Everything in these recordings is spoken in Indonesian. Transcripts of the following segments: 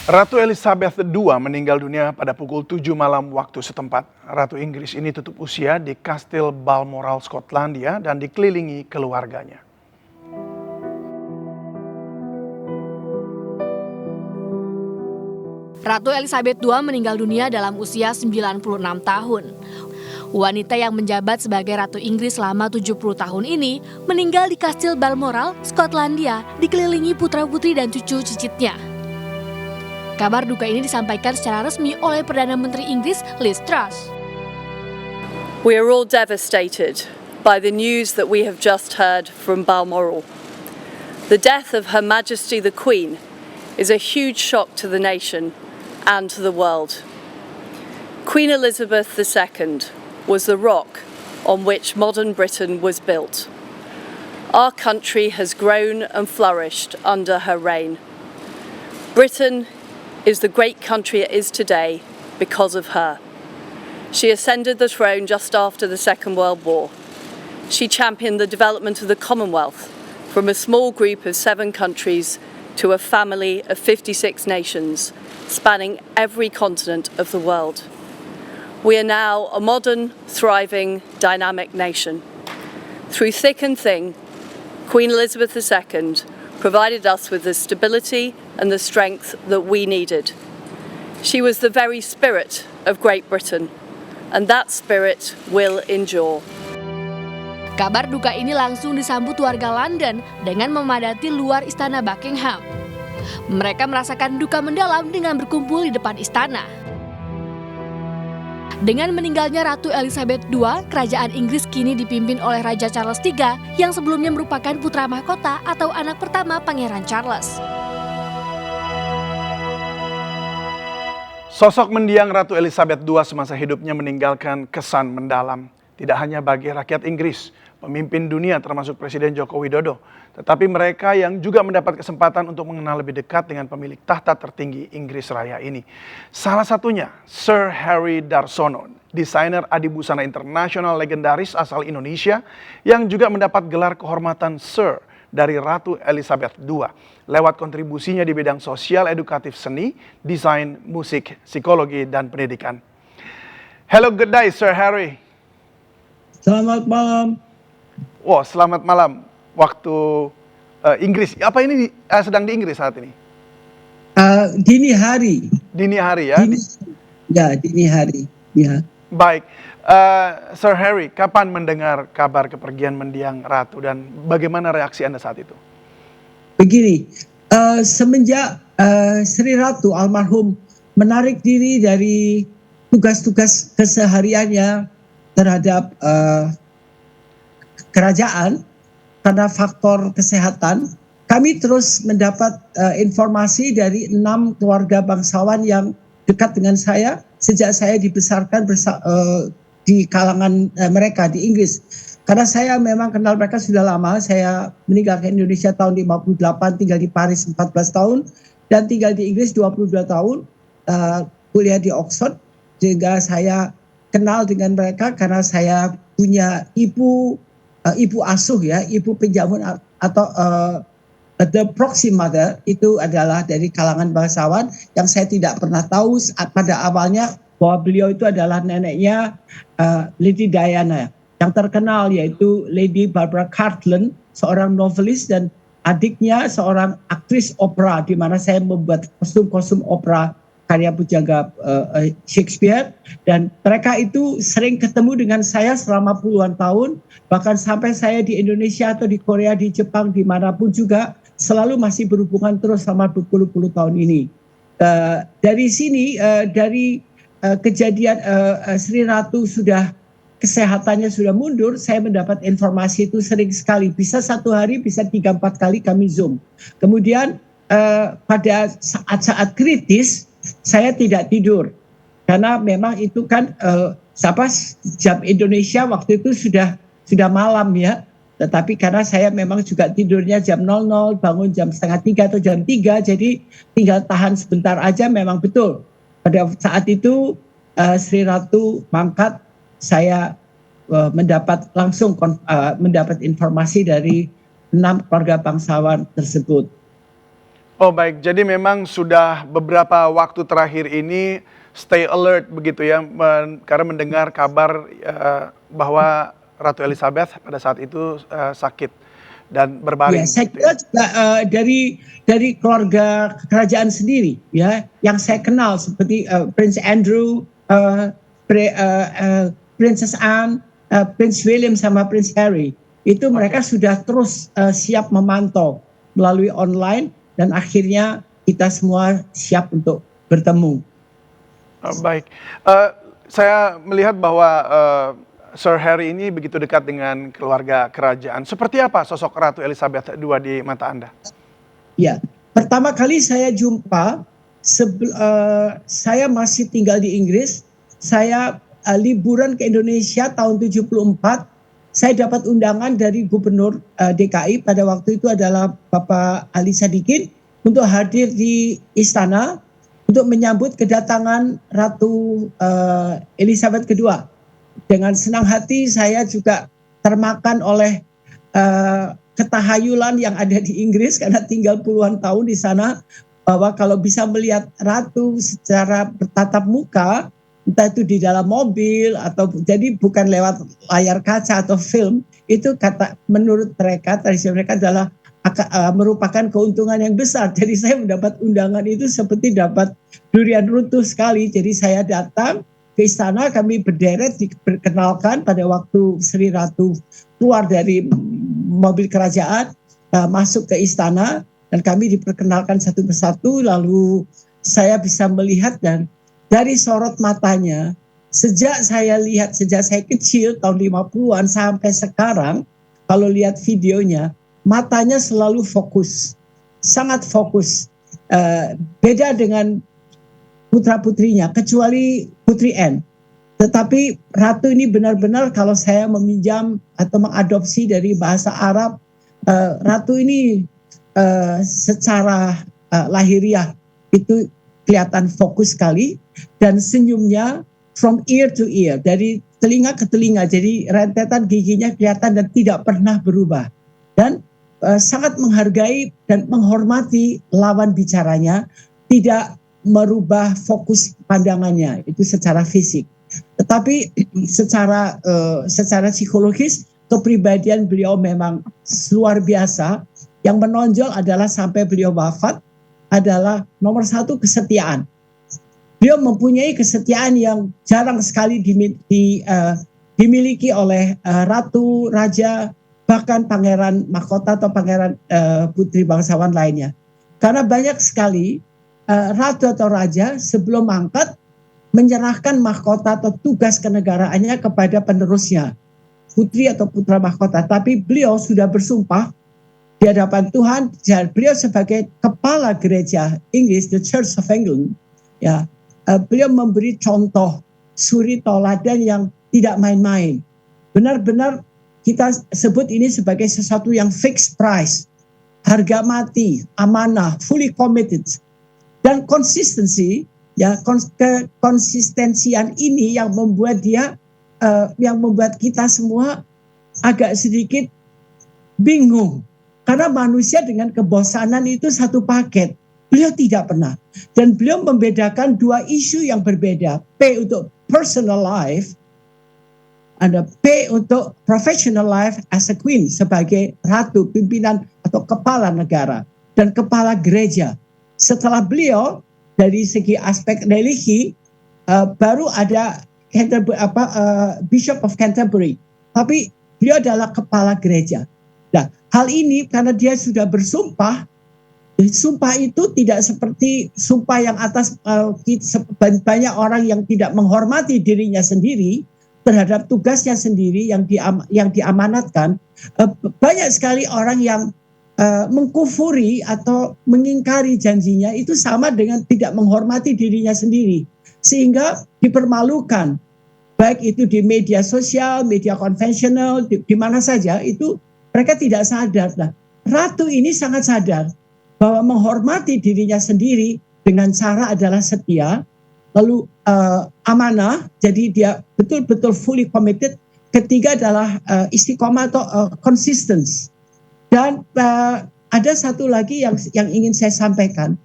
Ratu Elizabeth II meninggal dunia pada pukul 7 malam waktu setempat. Ratu Inggris ini tutup usia di Kastil Balmoral, Skotlandia dan dikelilingi keluarganya. Ratu Elizabeth II meninggal dunia dalam usia 96 tahun. Wanita yang menjabat sebagai Ratu Inggris selama 70 tahun ini meninggal di Kastil Balmoral, Skotlandia, dikelilingi putra-putri dan cucu cicitnya. Kabar duka ini disampaikan secara resmi oleh Perdana Menteri Inggris Liz Truss. We are all devastated by the news that we have just heard from Balmoral. The death of Her Majesty the Queen is a huge shock to the nation and to the world. Queen Elizabeth II was the rock on which modern Britain was built. Our country has grown and flourished under her reign. Britain is the great country it is today because of her. She ascended the throne just after the Second World War. She championed the development of the Commonwealth from a small group of 7 countries to a family of 56 nations, spanning every continent of the world. We are now a modern, thriving, dynamic nation. Through thick and thin, Queen Elizabeth II provided us with the stability and the strength that we needed. She was the very spirit of Great Britain, and that spirit will endure. Kabar duka ini langsung disambut warga London dengan memadati luar istana Buckingham. Mereka merasakan duka mendalam dengan berkumpul di depan istana. Dengan meninggalnya Ratu Elizabeth II, kerajaan Inggris kini dipimpin oleh Raja Charles III yang sebelumnya merupakan putra mahkota atau anak pertama Pangeran Charles. Sosok mendiang Ratu Elizabeth II semasa hidupnya meninggalkan kesan mendalam. Tidak hanya bagi rakyat Inggris, pemimpin dunia termasuk Presiden Joko Widodo, tetapi mereka yang juga mendapat kesempatan untuk mengenal lebih dekat dengan pemilik tahta tertinggi Inggris Raya ini. Salah satunya Sir Harry Darsono, desainer adibusana internasional legendaris asal Indonesia yang juga mendapat gelar kehormatan Sir dari Ratu Elizabeth II lewat kontribusinya di bidang sosial, edukatif, seni, desain, musik, psikologi, dan pendidikan. Hello, good day, Sir Harry. Selamat malam. Wow, selamat malam waktu Inggris. Apa ini sedang di Inggris saat ini? Dini hari. Dini hari ya? Dini hari. Ya. Baik, Sir Harry, kapan mendengar kabar kepergian mendiang Ratu dan bagaimana reaksi Anda saat itu? Begini, semenjak Sri Ratu almarhum menarik diri dari tugas-tugas kesehariannya terhadap kerajaan karena faktor kesehatan, kami terus mendapat informasi dari 6 keluarga bangsawan yang dekat dengan saya sejak saya dibesarkan di kalangan mereka di Inggris. Karena saya memang kenal mereka sudah lama, saya meninggalkan Indonesia tahun 58, tinggal di Paris 14 tahun, dan tinggal di Inggris 22 tahun, kuliah di Oxford, sehingga saya kenal dengan mereka karena saya punya ibu asuh ya, ibu penjamun atau the proxy mother itu adalah dari kalangan bangsawan yang saya tidak pernah tahu pada awalnya bahwa beliau itu adalah neneknya Lady Diana yang terkenal, yaitu Lady Barbara Cartland, seorang novelis, dan adiknya seorang aktris opera di mana saya membuat kostum-kostum opera karya pujangga Shakespeare, dan mereka itu sering ketemu dengan saya selama puluhan tahun, bahkan sampai saya di Indonesia atau di Korea, di Jepang, dimanapun juga selalu masih berhubungan terus selama berpuluh-puluh tahun ini. Dari sini, dari kejadian Sri Ratu kesehatannya sudah mundur, saya mendapat informasi itu sering sekali, bisa 1 hari, bisa 3-4 kali kami Zoom. Kemudian pada saat-saat kritis, saya tidak tidur karena memang itu kan jam Indonesia waktu itu sudah malam ya, tetapi karena saya memang juga tidurnya jam 00, bangun jam 2:30 atau jam 3, jadi tinggal tahan sebentar aja. Memang betul pada saat itu Sri Ratu mangkat, saya mendapat informasi dari 6 keluarga bangsawan tersebut. Oh baik, jadi memang sudah beberapa waktu terakhir ini stay alert begitu ya, karena mendengar kabar bahwa Ratu Elizabeth pada saat itu sakit dan Ya, berbaring saya begitu ya. kira juga dari keluarga kerajaan sendiri, ya, yang saya kenal seperti Prince Andrew, Princess Anne, Prince William sama Prince Harry, itu mereka sudah terus siap memantau melalui online dan akhirnya kita semua siap untuk bertemu. Baik, saya melihat bahwa Sir Harry ini begitu dekat dengan keluarga kerajaan. Seperti apa sosok Ratu Elizabeth II di mata Anda? Ya, pertama kali saya jumpa, saya masih tinggal di Inggris, saya liburan ke Indonesia tahun 74, saya dapat undangan dari Gubernur DKI pada waktu itu adalah Bapak Ali Sadikin untuk hadir di istana untuk menyambut kedatangan Ratu Elizabeth II. Dengan senang hati saya juga termakan oleh ketahayulan yang ada di Inggris karena tinggal puluhan tahun di sana, bahwa kalau bisa melihat ratu secara bertatap muka, entah itu di dalam mobil atau jadi bukan lewat layar kaca atau film, itu menurut mereka, tradisi mereka adalah merupakan keuntungan yang besar. Jadi saya mendapat undangan itu seperti dapat durian runtuh sekali. Jadi saya datang ke istana, kami berderet diperkenalkan pada waktu Sri Ratu keluar dari mobil kerajaan, masuk ke istana, dan kami diperkenalkan satu persatu, lalu saya bisa melihat dan dari sorot matanya, sejak saya kecil tahun 50-an sampai sekarang, kalau lihat videonya, matanya selalu fokus, sangat fokus. Beda dengan putra-putrinya, kecuali Putri Anne. Tetapi Ratu ini benar-benar kalau saya meminjam atau mengadopsi dari bahasa Arab, Ratu ini secara lahiriah itu kelihatan fokus sekali, dan senyumnya from ear to ear, dari telinga ke telinga, jadi rentetan giginya kelihatan dan tidak pernah berubah. Dan sangat menghargai dan menghormati lawan bicaranya, tidak merubah fokus pandangannya itu secara fisik, tetapi secara psikologis kepribadian beliau memang luar biasa. Yang menonjol adalah sampai beliau wafat adalah nomor satu, kesetiaan. Beliau mempunyai kesetiaan yang jarang sekali dimiliki oleh ratu, raja, bahkan pangeran mahkota atau pangeran putri bangsawan lainnya, karena banyak sekali ratu atau raja sebelum mangkat menyerahkan mahkota atau tugas kenegaraannya kepada penerusnya, putri atau putra mahkota. Tapi beliau sudah bersumpah di hadapan Tuhan, beliau sebagai kepala gereja Inggris, the Church of England, ya, beliau memberi contoh suri toladan yang tidak main-main. Benar-benar kita sebut ini sebagai sesuatu yang fixed price, harga mati, amanah, fully committed. Dan konsistensi, ya, konsistensian ini yang membuat yang membuat kita semua agak sedikit bingung, karena manusia dengan kebosanan itu satu paket. Beliau tidak pernah, dan beliau membedakan dua isu yang berbeda. P untuk personal life, ada P untuk professional life as a queen, sebagai ratu, pimpinan atau kepala negara dan kepala gereja. Setelah beliau dari segi aspek religi baru ada Bishop of Canterbury, tapi beliau adalah kepala gereja. Nah, hal ini karena dia sudah bersumpah, sumpah itu tidak seperti sumpah yang atas banyak orang yang tidak menghormati dirinya sendiri terhadap tugasnya sendiri yang diamanatkan. Banyak sekali orang yang mengkufuri atau mengingkari janjinya, itu sama dengan tidak menghormati dirinya sendiri, sehingga dipermalukan, baik itu di media sosial, media konvensional, di mana saja, itu mereka tidak sadar. Nah, ratu ini sangat sadar bahwa menghormati dirinya sendiri dengan cara adalah setia, lalu amanah, jadi dia betul-betul fully committed. Ketiga adalah istiqomah atau consistence. Dan ada satu lagi yang ingin saya sampaikan.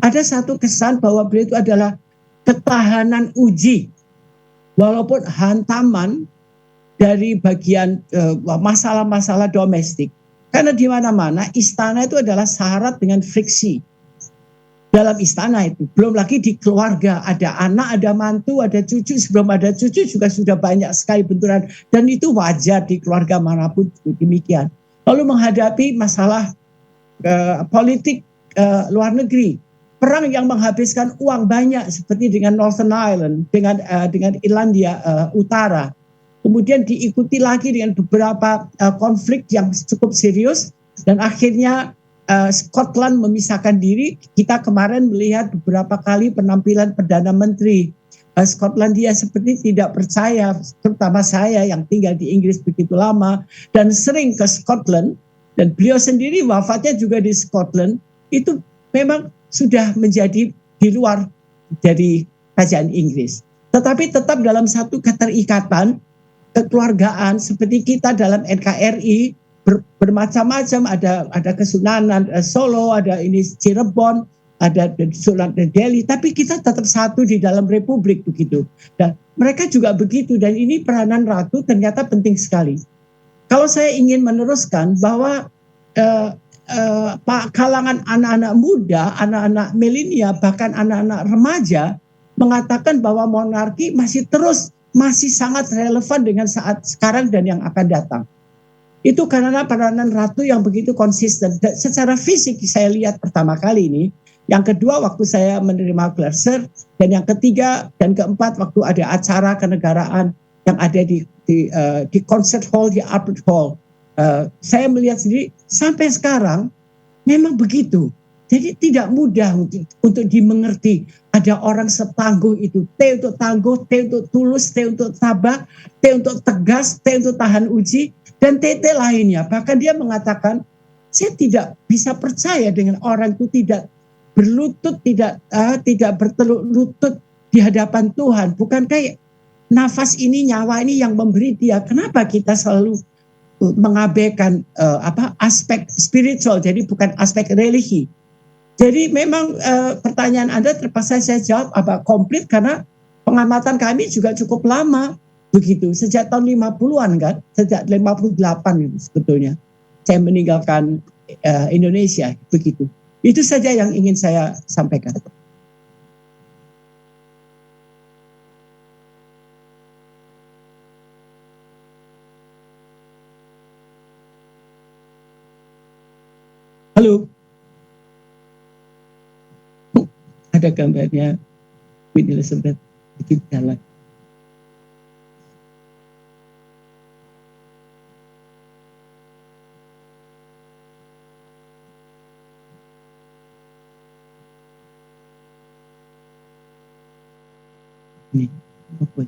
Ada satu kesan bahwa beliau itu adalah ketahanan uji, walaupun hantaman dari bagian masalah-masalah domestik. Karena di mana-mana istana itu adalah syarat dengan friksi. Dalam istana itu, belum lagi di keluarga, ada anak, ada mantu, ada cucu, sebelum ada cucu juga sudah banyak sekali benturan, dan itu wajar di keluarga manapun demikian. Lalu menghadapi masalah politik luar negeri, perang yang menghabiskan uang banyak seperti dengan Northern Ireland, dengan Irlandia Utara, kemudian diikuti lagi dengan beberapa konflik yang cukup serius, dan akhirnya Scotland memisahkan diri. Kita kemarin melihat beberapa kali penampilan Perdana Menteri Skotlandia seperti tidak percaya, terutama saya yang tinggal di Inggris begitu lama dan sering ke Scotland, dan beliau sendiri wafatnya juga di Scotland, itu memang sudah menjadi di luar dari kerajaan Inggris. Tetapi tetap dalam satu keterikatan kekeluargaan seperti kita dalam NKRI, bermacam-macam, ada Kesunanan Solo, ada ini Cirebon, ada Sunan Delhi, tapi kita tetap satu di dalam republik begitu. Dan mereka juga begitu, dan ini peranan ratu ternyata penting sekali. Kalau saya ingin meneruskan bahwa kalangan anak-anak muda, anak-anak milenial, bahkan anak-anak remaja mengatakan bahwa monarki masih sangat relevan dengan saat sekarang dan yang akan datang. Itu karena peranan ratu yang begitu konsisten. Secara fisik saya lihat pertama kali ini, yang kedua waktu saya menerima gelar Sir, dan yang ketiga dan keempat waktu ada acara kenegaraan yang ada di concert hall, di Albert Hall. Saya melihat sendiri sampai sekarang memang begitu. Jadi tidak mudah untuk dimengerti. Ada orang setangguh itu. T untuk tangguh, T untuk tulus, T untuk tabah, T untuk tegas, T untuk tahan uji, dan TT lainnya. Bahkan dia mengatakan, saya tidak bisa percaya dengan orang itu tidak berlutut, tidak berteluk lutut di hadapan Tuhan. Bukan kayak nafas ini, nyawa ini yang memberi dia. Kenapa kita selalu mengabaikan aspek spiritual, jadi bukan aspek religi. Jadi memang pertanyaan Anda terpaksa saya jawab komplit karena pengamatan kami juga cukup lama begitu, sejak tahun 50-an kan, sejak 58 itu sebetulnya saya meninggalkan Indonesia begitu. Itu saja yang ingin saya sampaikan. Halo. Ada gambarnya Queen Elizabeth di jalan. Ini apa?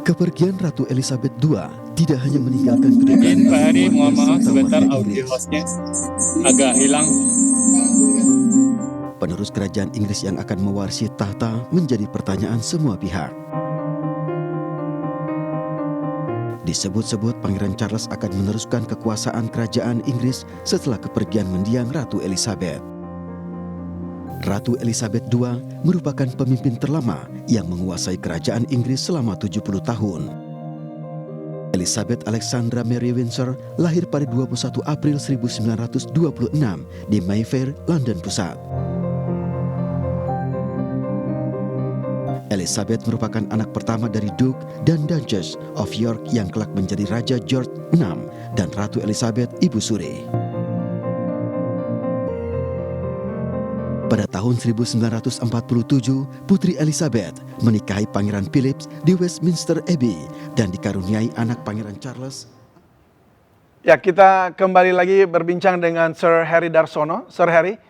Kepergian Ratu Elizabeth II tidak hanya meninggalkan kedudukan Pak Hari, mohon maaf sebentar Inggris. audio hostnya agak hilang. Penerus kerajaan Inggris yang akan mewarisi tahta menjadi pertanyaan semua pihak. Disebut-sebut Pangeran Charles akan meneruskan kekuasaan kerajaan Inggris setelah kepergian mendiang Ratu Elizabeth. Ratu Elizabeth II merupakan pemimpin terlama yang menguasai kerajaan Inggris selama 70 tahun. Elizabeth Alexandra Mary Windsor lahir pada 21 April 1926 di Mayfair, London Pusat. Elizabeth merupakan anak pertama dari Duke dan Duchess of York yang kelak menjadi Raja George VI dan Ratu Elizabeth Ibu Suri. Pada tahun 1947, Putri Elizabeth menikahi Pangeran Philip di Westminster Abbey dan dikaruniai anak Pangeran Charles. Ya, kita kembali lagi berbincang dengan Sir Harry Darsono. Sir Harry,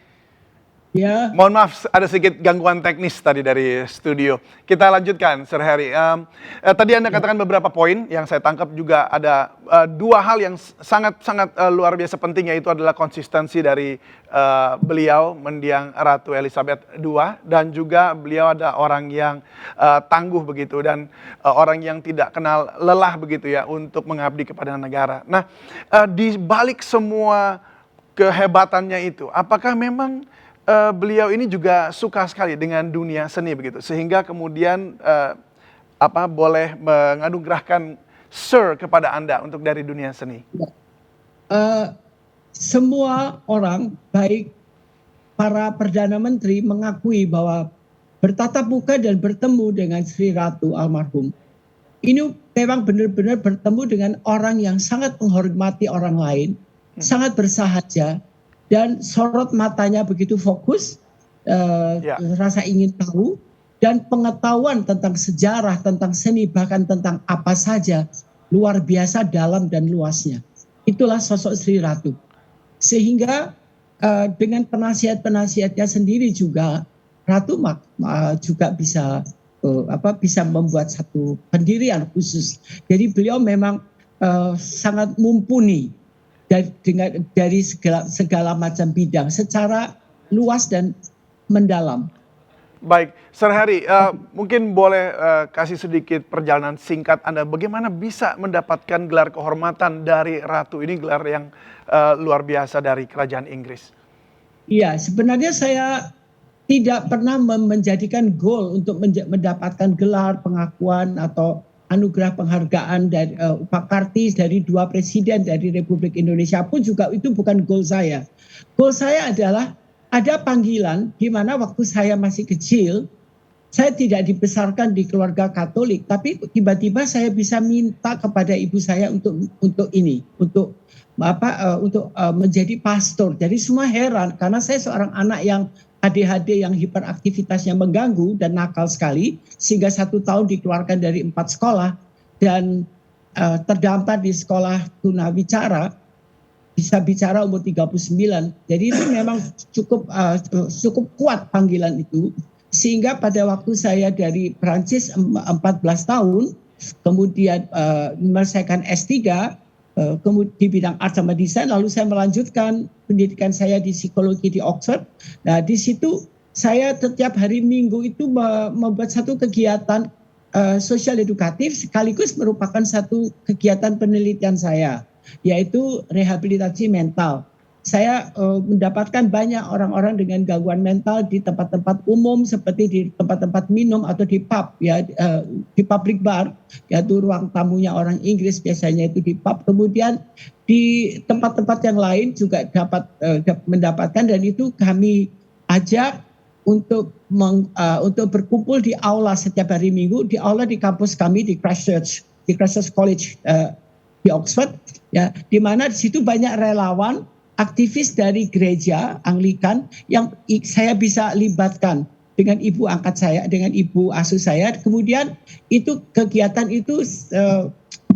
Ya. Mohon maaf, ada sedikit gangguan teknis tadi dari studio. Kita lanjutkan, Sir Harry. Tadi Anda katakan beberapa poin yang saya tangkap juga ada dua hal yang sangat-sangat luar biasa penting, yaitu adalah konsistensi dari beliau mendiang Ratu Elizabeth II, dan juga beliau ada orang yang tangguh begitu, dan orang yang tidak kenal lelah begitu ya untuk mengabdi kepada negara. Nah, di balik semua kehebatannya itu, apakah memang beliau ini juga suka sekali dengan dunia seni begitu, sehingga kemudian boleh menganugerahkan Sir kepada Anda untuk dari dunia seni? Semua orang, baik para Perdana Menteri, mengakui bahwa bertatap muka dan bertemu dengan Sri Ratu almarhum, ini memang benar-benar bertemu dengan orang yang sangat menghormati orang lain, sangat bersahaja, dan sorot matanya begitu fokus, rasa ingin tahu, dan pengetahuan tentang sejarah, tentang seni, bahkan tentang apa saja, luar biasa dalam dan luasnya. Itulah sosok Sri Ratu. Sehingga dengan penasihat-penasihatnya sendiri juga, Ratu juga bisa membuat satu pendirian khusus. Jadi beliau memang sangat mumpuni dari segala macam bidang secara luas dan mendalam. Baik, Sir Harry, mungkin boleh kasih sedikit perjalanan singkat Anda, bagaimana bisa mendapatkan gelar kehormatan dari Ratu ini, gelar yang luar biasa dari Kerajaan Inggris? Iya, sebenarnya saya tidak pernah menjadikan goal untuk mendapatkan gelar, pengakuan, atau anugerah penghargaan dari Pakarti dari dua presiden dari Republik Indonesia pun juga itu bukan goal saya. Goal saya adalah ada panggilan di mana waktu saya masih kecil, saya tidak dibesarkan di keluarga Katolik, tapi tiba-tiba saya bisa minta kepada ibu saya untuk menjadi pastor. Jadi semua heran karena saya seorang anak yang ADHD yang hiperaktivitasnya mengganggu dan nakal sekali, sehingga 1 tahun dikeluarkan dari 4 sekolah dan terdampar di sekolah tunawicara, bisa bicara umur 39. Jadi itu memang cukup kuat panggilan itu, sehingga pada waktu saya dari Perancis 14 tahun, kemudian menyelesaikan S3, kemudian di bidang art sama desain, lalu saya melanjutkan pendidikan saya di psikologi di Oxford. Nah, di situ saya setiap hari Minggu itu membuat satu kegiatan sosial edukatif sekaligus merupakan satu kegiatan penelitian saya, yaitu rehabilitasi mental. Saya mendapatkan banyak orang-orang dengan gangguan mental di tempat-tempat umum seperti di tempat-tempat minum atau di pub, ya, di public bar, yaitu ruang tamunya orang Inggris biasanya itu di pub. Kemudian di tempat-tempat yang lain juga dapat mendapatkan, dan itu kami ajak untuk berkumpul di aula setiap hari Minggu, di aula di kampus kami di Christchurch College di Oxford, ya, di mana di situ banyak relawan aktivis dari gereja Anglikan yang saya bisa libatkan dengan ibu angkat saya, dengan ibu asuh saya. Kemudian itu kegiatan itu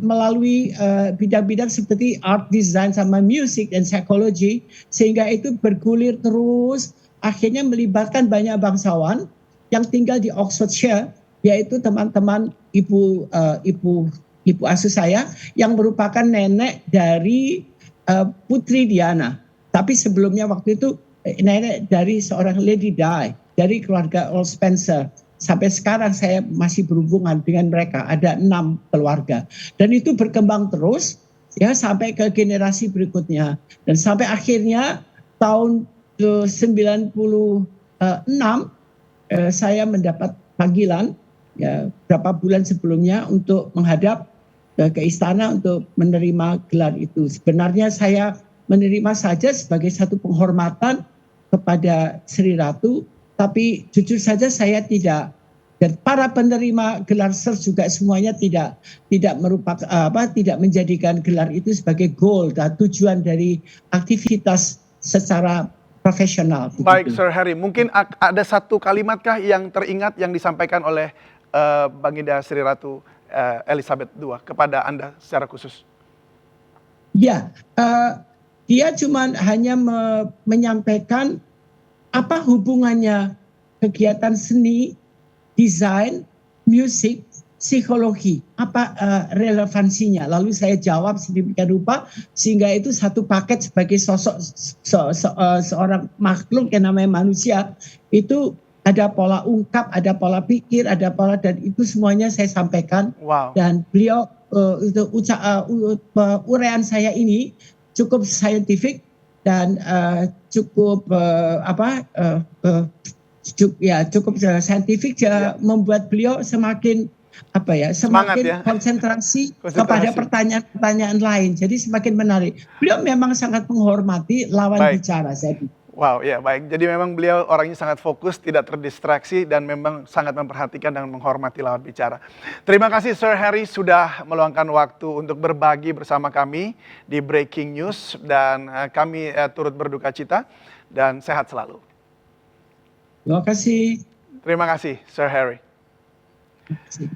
melalui bidang-bidang seperti art design sama music dan psikologi, sehingga itu bergulir terus, akhirnya melibatkan banyak bangsawan yang tinggal di Oxfordshire, yaitu teman-teman ibu asuh saya yang merupakan nenek dari Putri Diana, tapi sebelumnya waktu itu nenek dari seorang Lady Di dari keluarga Earl Spencer. Sampai sekarang saya masih berhubungan dengan mereka, ada 6 keluarga, dan itu berkembang terus ya sampai ke generasi berikutnya, dan sampai akhirnya tahun 96 saya mendapat panggilan ya beberapa bulan sebelumnya untuk menghadap ke istana untuk menerima gelar itu. Sebenarnya saya menerima saja sebagai satu penghormatan kepada Sri Ratu, tapi jujur saja saya tidak, dan para penerima gelar Sir juga semuanya tidak menjadikan gelar itu sebagai goal dan tujuan dari aktivitas secara profesional. Baik, Sir Harry, mungkin ada satu kalimatkah yang teringat yang disampaikan oleh Baginda Sri Ratu Elizabeth II kepada Anda secara khusus? Ya, dia hanya menyampaikan apa hubungannya kegiatan seni, desain, musik, psikologi, apa relevansinya? Lalu saya jawab sedemikian rupa sehingga itu satu paket sebagai sosok seorang makhluk yang namanya manusia, itu ada pola ungkap, ada pola pikir, ada pola, dan itu semuanya saya sampaikan. Wow. Dan beliau uraian saya ini cukup saintifik dan cukup cukup saintifik, membuat beliau semakin Semangat ya. konsentrasi kepada pertanyaan-pertanyaan lain. Jadi semakin menarik. Beliau memang sangat menghormati lawan bicara, saya pikir. Wow, ya baik. Jadi memang beliau orangnya sangat fokus, tidak terdistraksi, dan memang sangat memperhatikan dan menghormati lawan bicara. Terima kasih Sir Harry sudah meluangkan waktu untuk berbagi bersama kami di Breaking News, dan kami turut berduka cita dan sehat selalu. Terima kasih. Terima kasih Sir Harry.